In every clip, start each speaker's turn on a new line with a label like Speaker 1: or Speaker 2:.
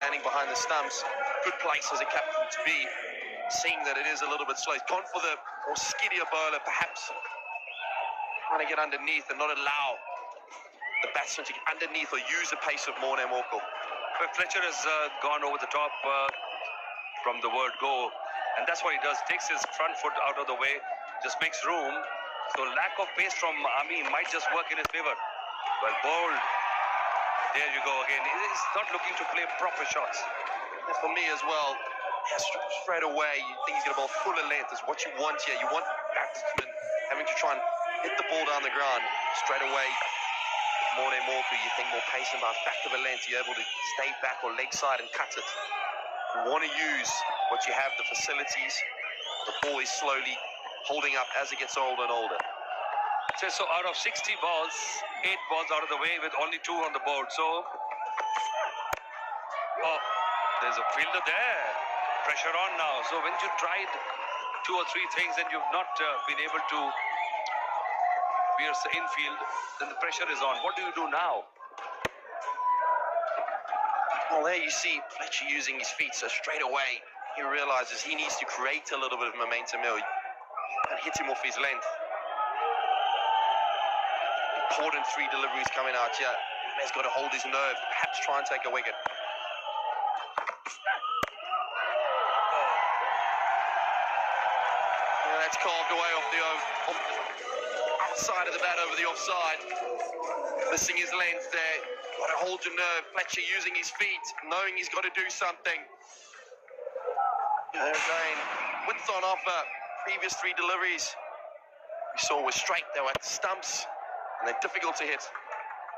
Speaker 1: standing behind the stumps. Good place as a captain to be, seeing that it is a little bit slow. He's gone for the more skiddier bowler, perhaps trying to get underneath and not allow the batsman to get underneath or use the pace of Morne Morkel.
Speaker 2: But Fletcher has gone over the top from the word go, and that's what he does. Takes his front foot out of the way, just makes room. So lack of pace from Amin might just work in his favor. Well bowled. There you go again. He's not looking to play proper shots.
Speaker 1: And for me as well, straight away, you think he's going to bowl fuller length. Is what you want here. You want batsmen having to try and hit the ball down the ground straight away. Morne Morkel, you think more pace and back of a length, you're able to stay back or leg side and cut it. You want to use what you have, the facilities. The ball is slowly holding up as it gets older and older.
Speaker 2: So out of 60 balls, 8 balls out of the way with only 2 on the board. So, oh, there's a fielder there. Pressure on now. So when you tried 2 or 3 things and you've not been able to pierce the infield, then the pressure is on. What do you do now?
Speaker 1: Well, there you see Fletcher using his feet. So straight away, he realizes he needs to create a little bit of momentum here and hit him off his length. Important 3 deliveries coming out here. He's got to hold his nerve, perhaps try and take a wicket. And that's carved away off the outside of the bat over the offside. Missing his length there. Got to hold your nerve. Fletcher using his feet, knowing he's got to do something. There again, width on offer. Previous 3 deliveries we saw were straight. They were at the stumps and they're difficult to hit.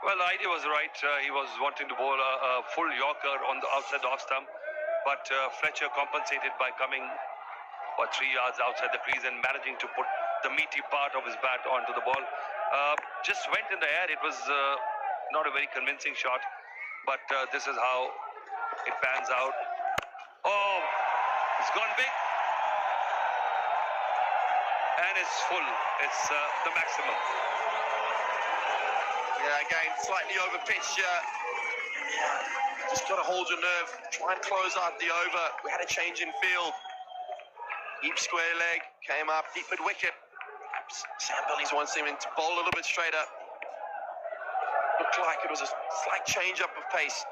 Speaker 2: Well, the idea was right. He was wanting to bowl a full Yorker on the outside off stump, but Fletcher compensated by coming 3 yards outside the crease and managing to put the meaty part of his bat onto the ball. Just went in the air. It was not a very convincing shot, but this is how it pans out. Oh, it's gone big. And it's full. It's the maximum.
Speaker 1: Yeah, again, slightly over pitch here. Just got to hold your nerve. Try and close out the over. We had a change in field. Deep square leg, came up, deep mid wicket. Sam Billy's wants him in to bowl a little bit straighter. Looked like it was a slight change up of pace.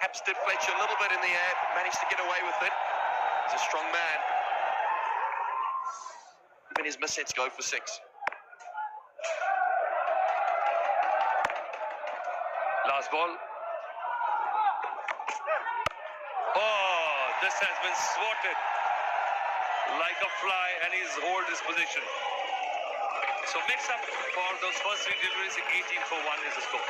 Speaker 1: Perhaps did Fletcher a little bit in the air, but managed to get away with it. He's a strong man. Even his miss-hits go for 6.
Speaker 2: Last ball. Oh, this has been swatted like a fly, and he's hold his position. So mix up for those first 3 deliveries. 18 for 1 is the score.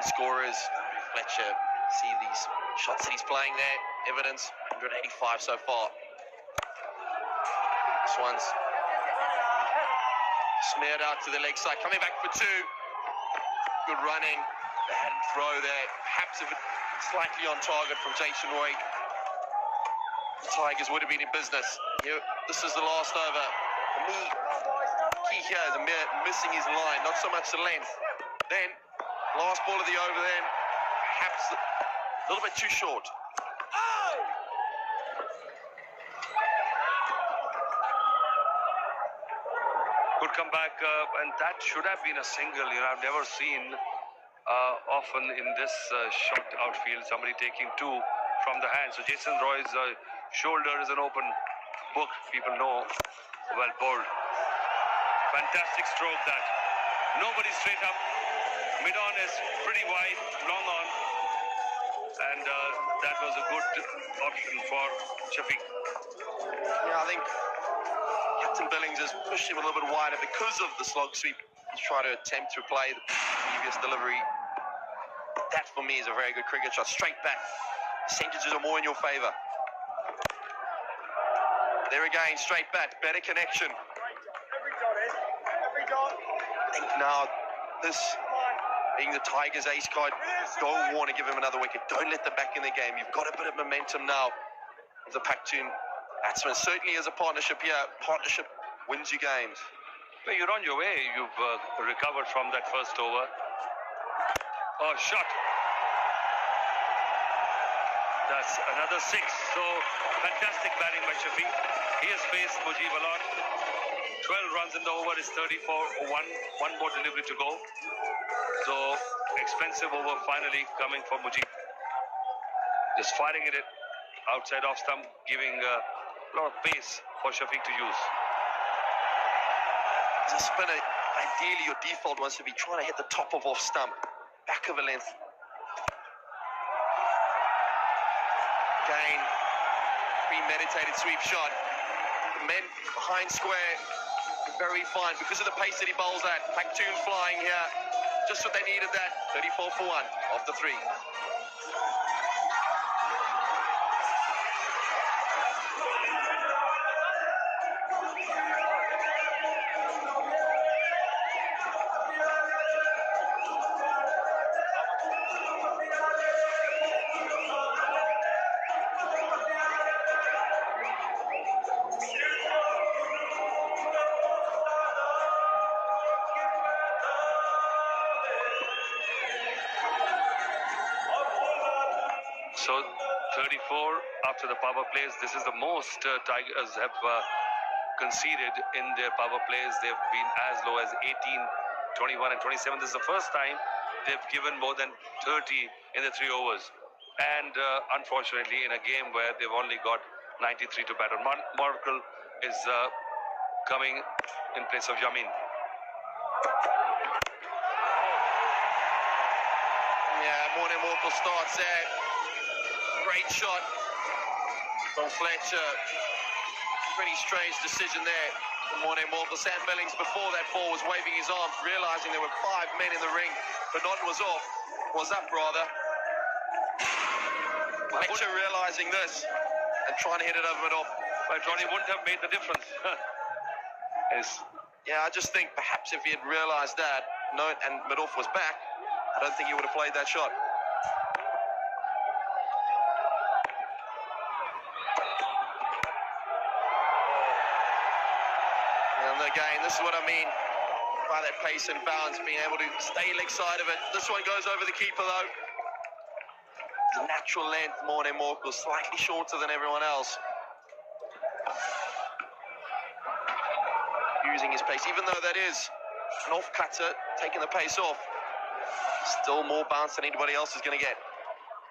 Speaker 1: Scorers, Fletcher, see these shots that he's playing there, evidence, 185 so far. This one's smeared out to the leg side, coming back for 2. Good running, the hand throw there, perhaps if it slightly on target from Jason Roy. The Tigers would have been in business. Here, this is the last over. For me, key here is missing his line, not so much the length. Then, last ball of the over then, perhaps a little bit too short. Oh!
Speaker 2: Good comeback, and that should have been a single. I've never seen often in this short outfield somebody taking 2 from the hand. So Jason Roy's shoulder is an open book. People know. Well bowled. Fantastic stroke that. Nobody straight up. Mid-on is pretty wide, long on, and that was a good option for Shafiq.
Speaker 1: Yeah, I think Captain Billings has pushed him a little bit wider because of the slog sweep try to attempt to play the previous delivery. That for me is a very good cricket shot. Straight back. Percentages are more in your favour. There again, straight back. Better connection. I think now this being the Tigers ace card, don't want to give him another wicket. Don't let them back in the game. You've got a bit of momentum now. The paktoon batsman certainly is a partnership here. Partnership wins you games.
Speaker 2: Well, you're on your way. You've recovered from that first over. Oh, shot. That's another 6. So fantastic batting by Shafiq. He has faced Mujib a lot. 12 runs in the over is 34. One more delivery to go. So expensive over finally coming for Mujib. Just firing at it outside off stump, giving a lot of pace for Shafiq to use.
Speaker 1: As a spinner, ideally your default wants to be trying to hit the top of off stump, back of a length. Again, premeditated sweep shot. The men behind square, very fine because of the pace that he bowls at. Paktoon flying here, just what they needed. That 34 for 1 off the 3.
Speaker 2: So 34 after the power plays. This is the most Tigers have conceded in their power plays. They've been as low as 18, 21 and 27. This is the first time they've given more than 30 in the 3 overs. And unfortunately, in a game where they've only got 93 to bat on. Markle is coming in place of Yamin.
Speaker 1: Yeah, Morning Walker starts there. Great shot from Fletcher. Pretty strange decision there from Morning Walker. Sam Billings before that ball was waving his arms, realizing there were 5 men in the ring, but not was off. Was up rather. Fletcher realizing this and trying to hit it over mid-off.
Speaker 2: But Ronnie wouldn't have made the difference. Yes.
Speaker 1: Yeah, I just think perhaps if he had realized that, and mid-off was back, I don't think he would have played that shot. And again, this is what I mean by that pace and balance, being able to stay leg side of it. This one goes over the keeper though. The natural length, Morning Morkel, slightly shorter than everyone else. Using his pace, even though that is an off cutter, taking the pace off, still more bounce than anybody else is going to get.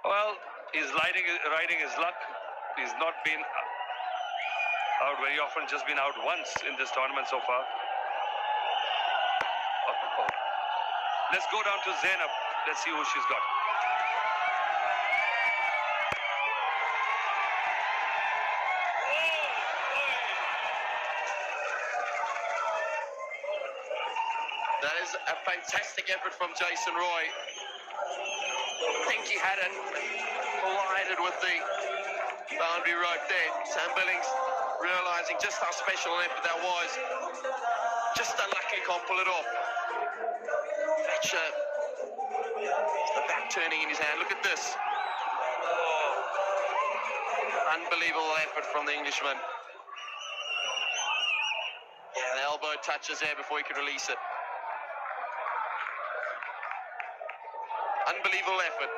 Speaker 2: Well, he's riding his luck. He's not been out very often, just been out once in this tournament so far. Oh. Let's go down to Zainab. Let's see who she's got.
Speaker 1: That is a fantastic effort from Jason Roy. I think he had it collided with the boundary rope there. Sam Billings realizing just how special an effort that was. Just unluckily can't pull it off. Fletcher, the back turning in his hand. Look at this. Unbelievable effort from the Englishman. Yeah, the elbow touches there before he could release it. Unbelievable effort.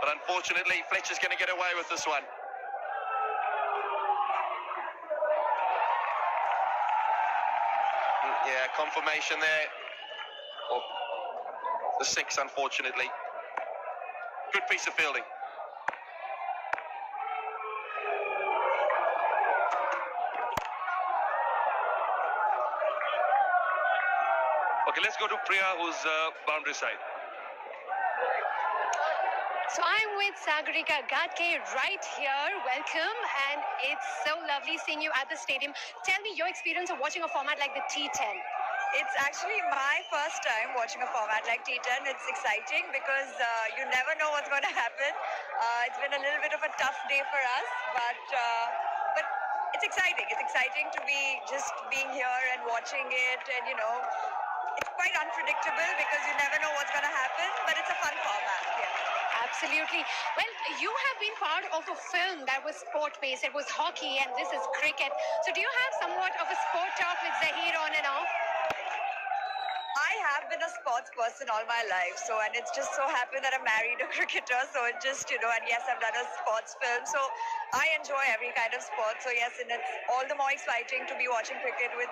Speaker 1: But unfortunately, Fletcher's going to get away with this one. Yeah, confirmation there. Oh, the 6, unfortunately. Good piece of fielding.
Speaker 2: Okay, let's go to Priya, who's boundary side.
Speaker 3: So I'm with Sagarika Gatke right here. Welcome, and it's so lovely seeing you at the stadium. Tell me your experience of watching a format like the T10.
Speaker 4: It's actually my first time watching a format like T10. It's exciting because you never know what's going to happen. It's been a little bit of a tough day for us, but it's exciting. It's exciting to be just being here and watching it, and it's quite unpredictable because you never know what's going to happen. But it's a fun format. Yeah.
Speaker 3: Absolutely. Well, you have been part of a film that was sport-based. It was hockey, and this is cricket. So do you have somewhat of a sport talk with Zahir on and off?
Speaker 4: I have been a sports person all my life, and it's just so happened that I married a cricketer, so it just, and yes, I've done a sports film, so I enjoy every kind of sport, so yes, and it's all the more exciting to be watching cricket with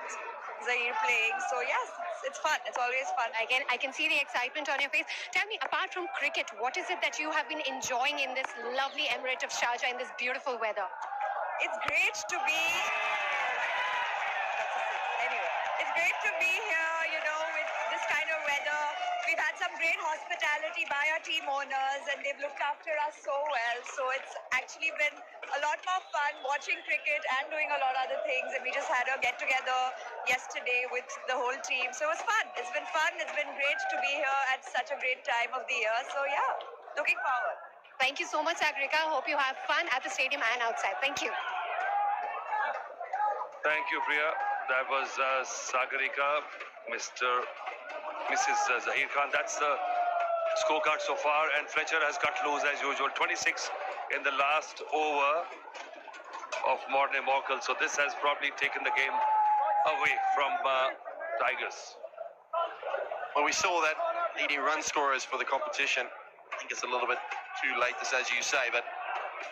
Speaker 4: Zahir playing, so yes, it's fun, it's always fun.
Speaker 3: Again, I can see the excitement on your face. Tell me, apart from cricket, what is it that you have been enjoying in this lovely emirate of Sharjah in this beautiful weather?
Speaker 4: It's great to be... Anyway, it's great to be here, with this kind of weather. We've had some great hospitality by our team owners, and they've looked after us so well. So it's actually been a lot more fun watching cricket and doing a lot of other things. And we just had a get-together yesterday with the whole team. So it was fun. It's been fun. It's been great to be here at such a great time of the year. So yeah, looking forward.
Speaker 3: Thank you so much, Sagarika. Hope you have fun at the stadium and outside. Thank you.
Speaker 2: Thank you, Priya. That was Sagarika, Mrs. Zahir Khan. That's the scorecard so far, and Fletcher has cut loose as usual. 26 in the last over of Morne Morkel. So this has probably taken the game away from Tigers.
Speaker 1: Well, we saw that leading run scorers for the competition. I think it's a little bit too late, this, as you say, but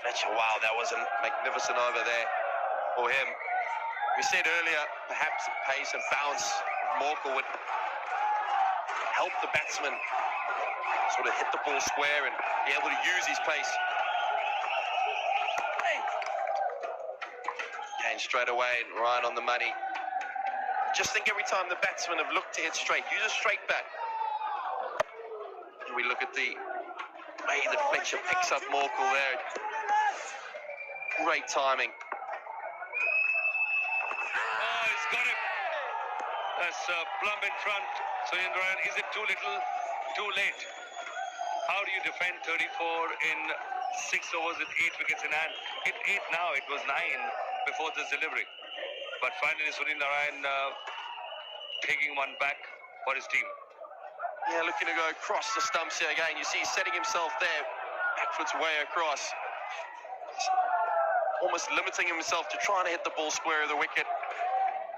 Speaker 1: Fletcher, wow, that was a magnificent over there for him. We said earlier, perhaps the pace and bounce of Morkel would help the batsman sort of hit the ball square and be able to use his pace. And straight away, right on the money. Just think every time the batsmen have looked to hit straight, use a straight bat. And we look at the way that Fletcher picks up Morkel there. Great timing.
Speaker 2: Oh, he's got him. That's plumb in front. Sunil Ryan, is it too little, too late? How do you defend 34 in 6 overs with 8 wickets in hand? Hit 8 now, it was 9 before this delivery. But finally, Sunil Narayan taking one back for his team.
Speaker 1: Yeah, looking to go across the stumps here again. You see he's setting himself there, backwards way across. Almost limiting himself to trying to hit the ball square of the wicket.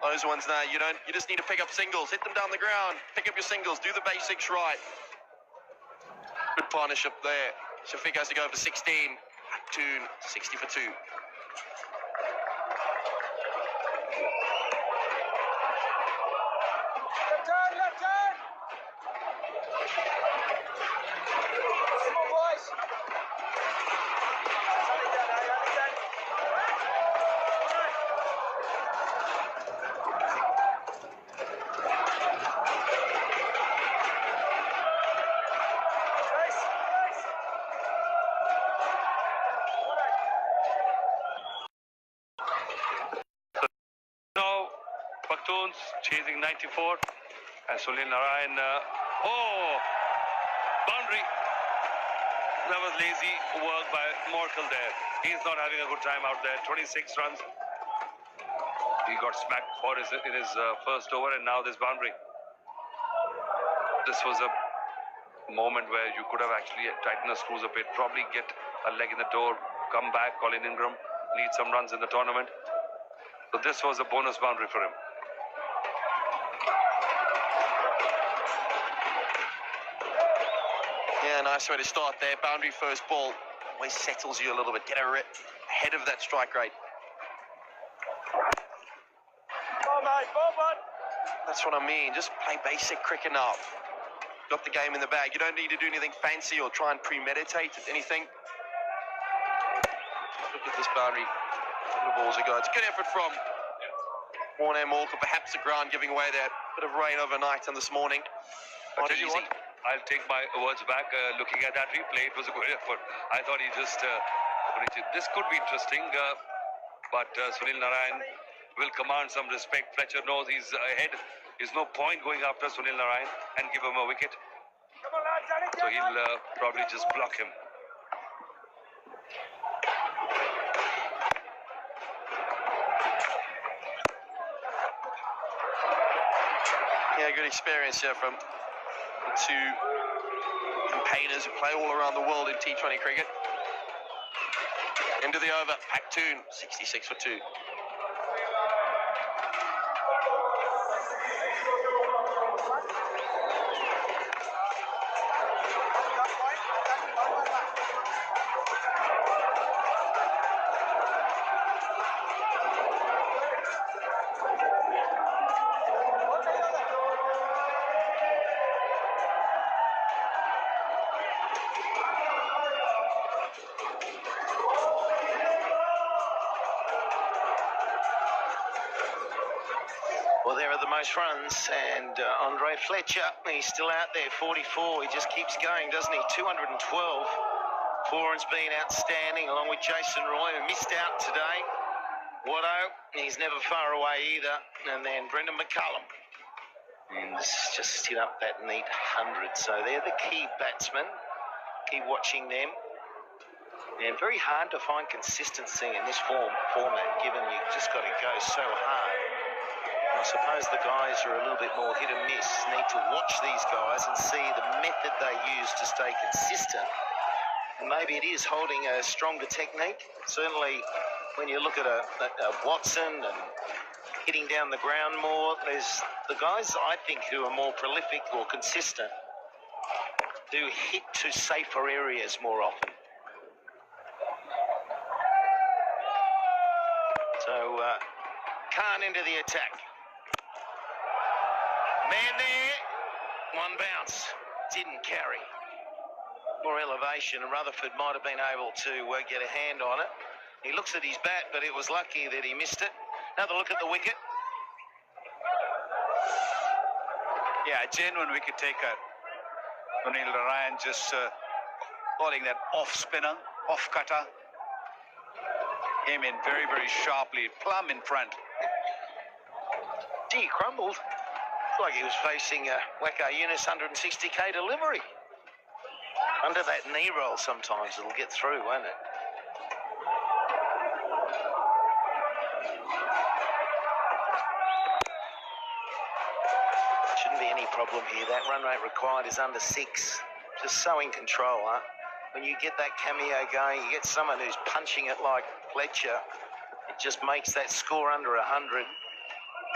Speaker 1: Those ones now, you just need to pick up singles, hit them down the ground, pick up your singles, do the basics right. Good partnership there. Shafiq has to go for 16. Paktoon, 60 for 2.
Speaker 2: Paktoons chasing 94, and Sunil Narayan, boundary. That was lazy work by Morkel there. He's not having a good time out there. 26 runs. He got smacked in his first over, and now this boundary. This was a moment where you could have actually tightened the screws a bit, probably get a leg in the door, come back. Colin Ingram needs some runs in the tournament. So this was a bonus boundary for him.
Speaker 1: Yeah, nice way to start there. Boundary first ball always settles you a little bit. Get ahead of that strike rate. That's what I mean. Just play basic cricket now. Got the game in the bag. You don't need to do anything fancy or try and premeditate anything. Look at this boundary. The balls are going. It's a good effort from Morne Morkel. Perhaps the ground giving away that bit of rain overnight and this morning.
Speaker 2: I'll tell you what, I'll take my words back. Looking at that replay, it was a good effort. I thought he just... this could be interesting, but Sunil Narayan will command some respect. Fletcher knows he's ahead. There's no point going after Sunil Narayan and give him a wicket. So he'll probably just block him.
Speaker 1: Yeah, good experience here from the two campaigners who play all around the world in T20 cricket. Into the over, Paktoon, 66 for 2. Well, there are the most runs, and Andre Fletcher, he's still out there, 44. He just keeps going, doesn't he? 212. Foran's been outstanding, along with Jason Roy, who missed out today. Watto, he's never far away either. And then Brendan McCullum. And just hit up that neat 100. So they're the key batsmen. Keep watching them. And very hard to find consistency in this format, given you've just got to go so hard. I suppose the guys are a little bit more hit and miss. Need to watch these guys and see the method they use to stay consistent. And maybe it is holding a stronger technique. Certainly, when you look at a Watson and hitting down the ground more, there's the guys I think who are more prolific or consistent do hit to safer areas more often. So Khan into the attack. Man there, one bounce, didn't carry. More elevation, and Rutherford might have been able to get a hand on it. He looks at his bat, but it was lucky that he missed it. Another look at the wicket.
Speaker 5: Yeah, a genuine wicket taker. Sunil Narayan just bowling that off spinner, off cutter. Came in very, very sharply, plumb in front.
Speaker 1: Gee, he crumbled. Like he was facing a Wacko Yunus 160k delivery. Under that knee roll sometimes it'll get through, won't it? Shouldn't be any problem here. That run rate required is under 6. Just so in control, huh? When you get that cameo going, you get someone who's punching it like Fletcher. It just makes that score under 100.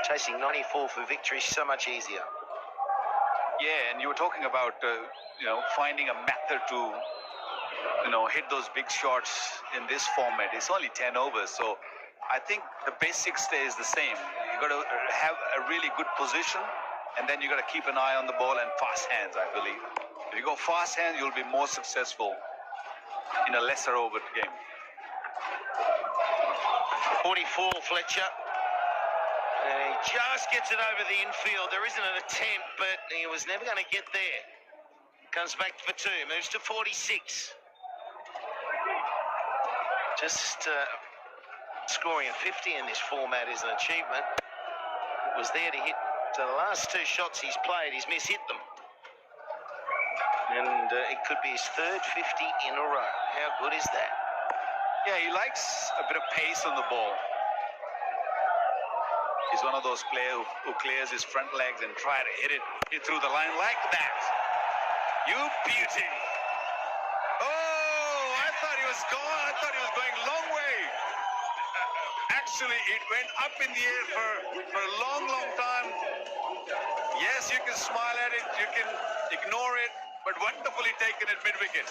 Speaker 1: Chasing 94 for victory so much easier.
Speaker 5: Yeah, and you were talking about, finding a method to, hit those big shots in this format. It's only 10 overs, so I think the basic stays the same. You got to have a really good position, and then you got to keep an eye on the ball and fast hands, I believe. If you go fast hands, you'll be more successful in a lesser over game.
Speaker 1: 44, Fletcher. He just gets it over the infield. There isn't an attempt, but he was never going to get there. Comes back for 2, moves to 46. Just scoring a 50 in this format is an achievement. It was there to hit. So the last 2 shots he's played, he's mishit them. And it could be his 3rd 50 in a row. How good is that?
Speaker 5: Yeah, he likes a bit of pace on the ball. He's one of those players who clears his front legs and try to hit through the line like that. You beauty. Oh, I thought he was gone. I thought he was going long way. Actually, it went up in the air for a long, long time. Yes, you can smile at it. You can ignore it. But wonderfully taken at mid-wicket.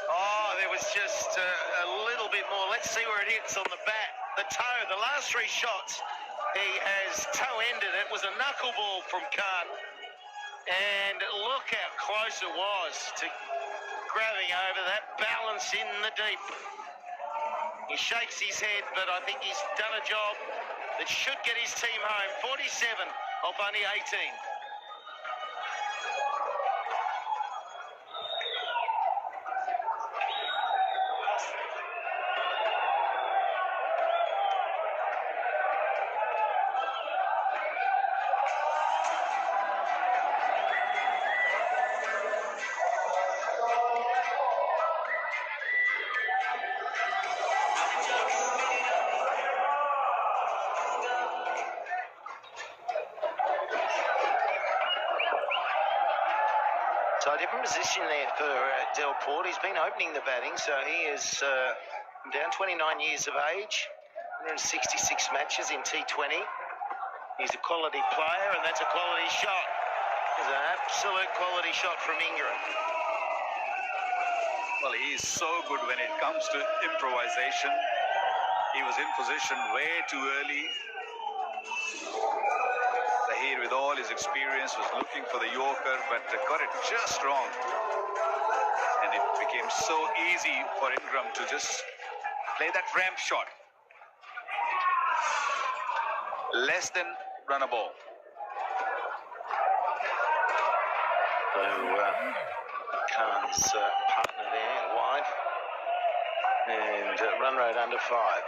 Speaker 1: Oh, there was just a little bit more. Let's see where it hits on the bat. The toe, the last 3 shots. He has toe-ended it. It was a knuckleball from Khan. And look how close it was to grabbing over that balance in the deep. He shakes his head, but I think he's done a job that should get his team home. 47 off only 18.
Speaker 6: So a different position there for Delport. He's been opening the batting, so he is down 29 years of age, 166 matches in T20. He's a quality player, and that's a quality shot. It's an absolute quality shot from Ingram.
Speaker 5: Well, he is so good when it comes to improvisation. He was in position way too early. Zahir, with all his experience, was looking for the Yorker, but got it just wrong. And it became so easy for Ingram to just play that ramp shot. Less than run a ball.
Speaker 6: So, Khan's partner there, wide. And run rate under 5.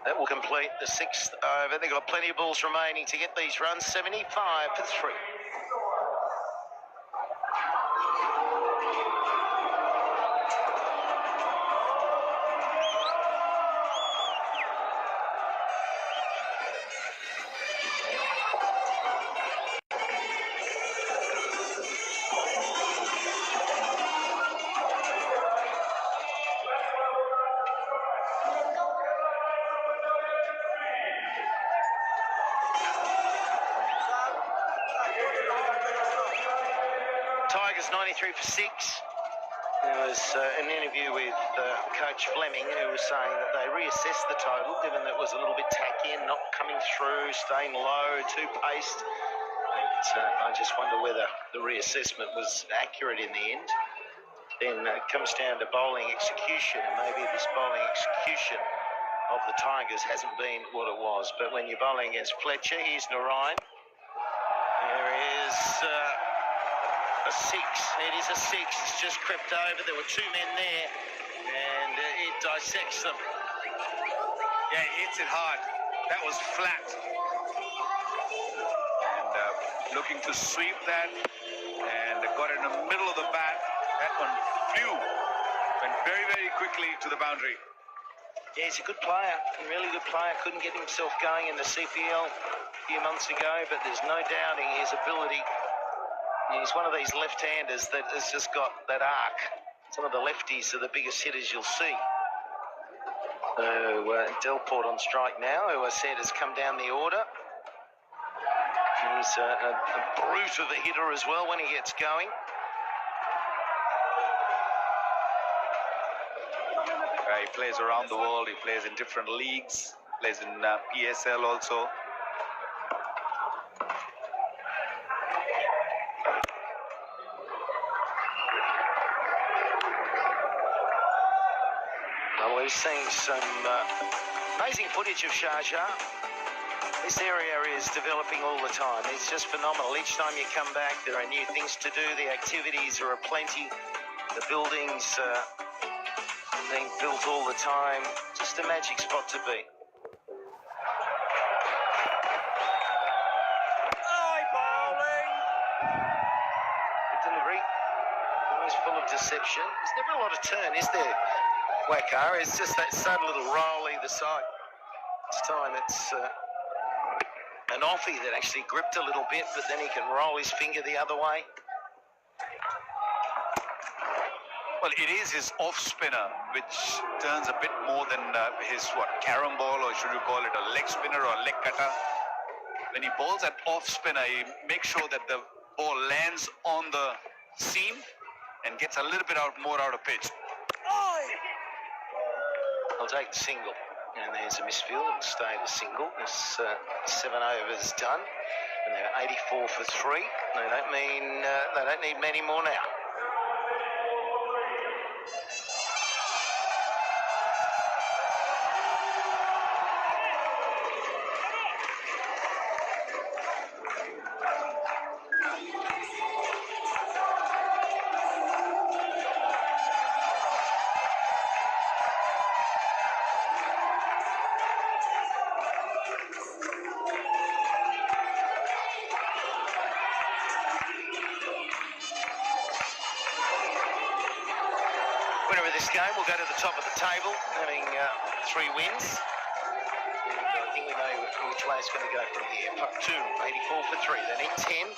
Speaker 6: That will complete the 6th over. They've got plenty of balls remaining to get these runs. 75 for 3. Tigers 93 for 6. There was an interview with Coach Fleming, who was saying that they reassessed the total, given that it was a little bit tacky and not coming through, staying low, too paced. And I just wonder whether the reassessment was accurate in the end. Then it comes down to bowling execution, and maybe this bowling execution of the Tigers hasn't been what it was. But when you're bowling against Fletcher, here's Narayan. There is a 6. It is a 6. It's just crept over. There were 2 men there, and it dissects them.
Speaker 5: Yeah, he hits it hard. That was flat. And looking to sweep that, and got it in the middle of the bat. That one flew. Went very, very quickly to the boundary.
Speaker 6: Yeah, he's a good player. A really good player. Couldn't get himself going in the CPL a few months ago, but there's no doubting his ability. He's one of these left-handers that has just got that arc. Some of the lefties are the biggest hitters you'll see. So Delport on strike now, who I said has come down the order. He's a brute of a hitter as well when he gets going.
Speaker 5: He plays around the world. He plays in different leagues. Plays in PSL also.
Speaker 6: Well, we're seeing some amazing footage of Sharjah. This area is developing all the time. It's just phenomenal. Each time you come back, there are new things to do. The activities are aplenty. The buildings being built all the time. Just a magic spot to be. Good delivery. Always full of deception. There's never a lot of turn, is there, Wakar? It's just that subtle little roll either side. This time it's an offie that actually gripped a little bit, but then he can roll his finger the other way.
Speaker 5: Well, it is his off spinner, which turns a bit more than his carom ball, or should you call it a leg spinner or leg cutter. When he bowls an off spinner, he makes sure that the ball lands on the seam and gets a little bit more out of pitch.
Speaker 6: I'll take the single. And there's a misfield and stay the single. This 7 overs done, and they're 84 for 3. They don't need many more now. Winner of this game will go to the top of the table, having 3 wins. And I think we know which way it's going to go from here. Paktoon, 84 for 3. They need 10.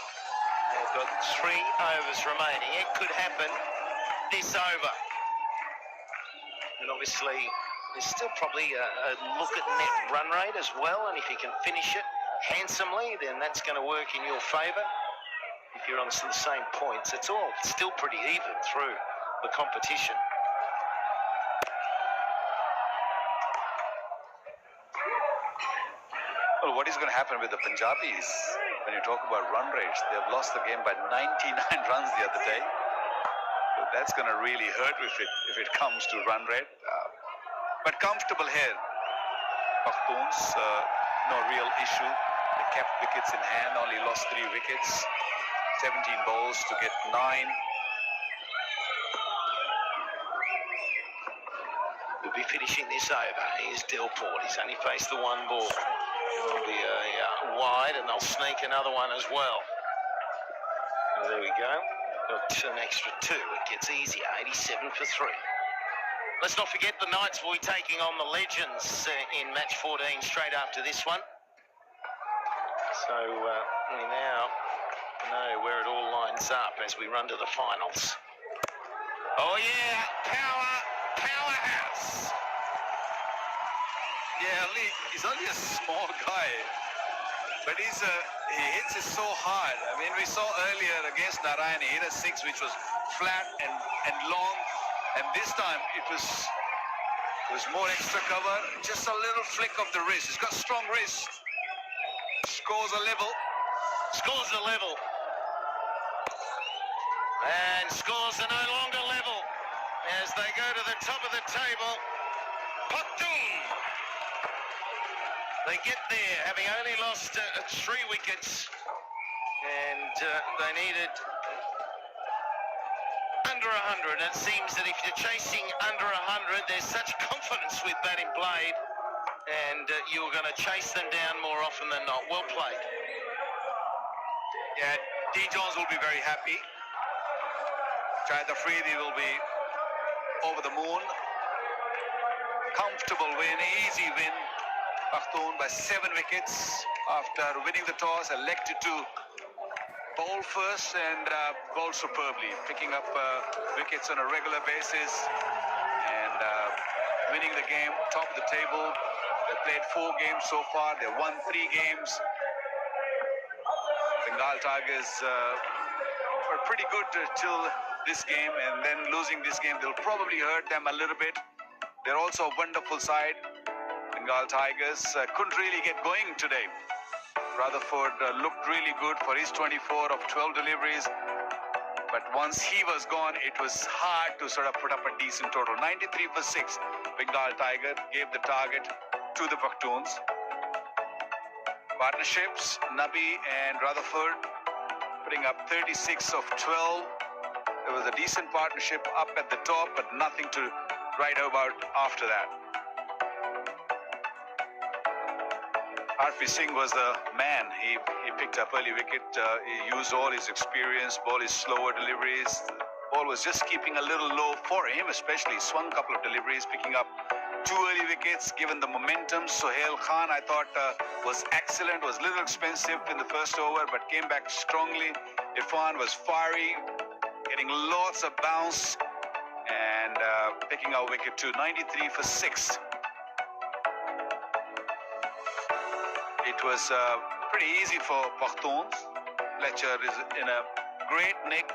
Speaker 6: They've got 3 overs remaining. It could happen this over. And obviously, there's still probably a look at net run rate as well. And if you can finish it handsomely, then that's going to work in your favour. If you're on the same points, it's all still pretty even through the competition.
Speaker 5: Well, what is going to happen with the Punjabis when you talk about run rates? They've lost the game by 99 runs the other day. So that's going to really hurt if it comes to run rate. But comfortable here. Paktoons, no real issue. They kept wickets in hand, only lost 3 wickets. 17 balls to get 9.
Speaker 6: We'll be finishing this over. Here's Delport. He's only faced the 1 ball. It'll be a wide, and they'll sneak another one as well. So there we go. Got an extra 2. It gets easier. 87 for 3. Let's not forget the Knights will be taking on the Legends in match 14 straight after this one. So we now know where it all lines up as we run to the finals. Oh yeah, powerhouse.
Speaker 5: Yeah, he's only a small guy, but he hits it so hard. I mean, we saw earlier against Narayan, he hit a 6 which was flat and long, and this time it was more extra cover, just a little flick of the wrist. He's got strong wrist. Scores a level.
Speaker 6: Scores a level. And scores are no longer level as they go to the top of the table. Paktoon. They get there, having only lost 3 wickets, and they needed under 100. It seems that if you're chasing under 100, there's such confidence with batting played, and you're going to chase them down more often than not. Well played.
Speaker 5: Yeah, D. Jones will be very happy. Shahid Afridi will be over the moon. Comfortable win, easy win. Paktoon by 7 wickets after winning the toss, elected to bowl first and bowl superbly, picking up wickets on a regular basis and winning the game, top of the table. They played 4 games so far. They won 3 games. Bengal Tigers were pretty good till this game, and then losing this game, they'll probably hurt them a little bit. They're also a wonderful side. Bengal Tigers couldn't really get going today. Rutherford looked really good for his 24 of 12 deliveries, but once he was gone, it was hard to sort of put up a decent total. 93 for 6. Bengal Tiger gave the target to the Paktoons. Partnerships, Nabi and Rutherford putting up 36 of 12. There was a decent partnership up at the top, but nothing to write about after that. Harpreet Singh was the man. He picked up early wicket. He used all his experience, all his slower deliveries. The ball was just keeping a little low for him, especially. He swung a couple of deliveries, picking up 2 early wickets, given the momentum. Sohail Khan, I thought, was excellent, was a little expensive in the first over, but came back strongly. Irfan was fiery, getting lots of bounce, and picking out wicket 2. 93 for 6. It was pretty easy for Pakhtoons. Fletcher is in a great nick,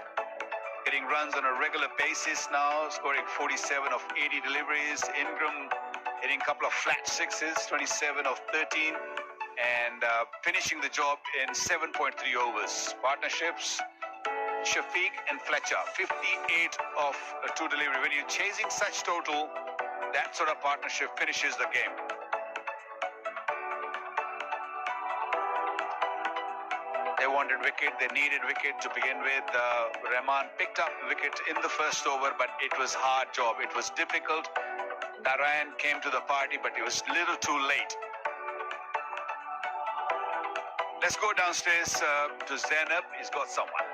Speaker 5: getting runs on a regular basis now, scoring 47 of 80 deliveries. Ingram hitting a couple of flat 6s, 27 of 13, and finishing the job in 7.3 overs. Partnerships, Shafiq and Fletcher, 58 of 2 delivery. When you're chasing such total, that sort of partnership finishes the game. They wanted wicket, they needed wicket to begin with. Rahman picked up wicket in the first over, but it was hard job. It was difficult. Narayan came to the party, but he was a little too late. Let's go downstairs to Zainab. He's got someone.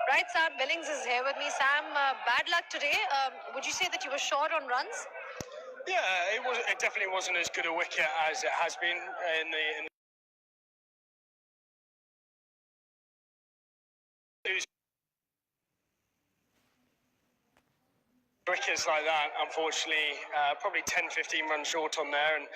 Speaker 3: Right, Sam Billings is here with me. Sam, bad luck today. Would you say that you were short on runs?
Speaker 7: Yeah, it definitely wasn't as good a wicket as it has been in the wickets like that, unfortunately, probably 10, 15 runs short on there. And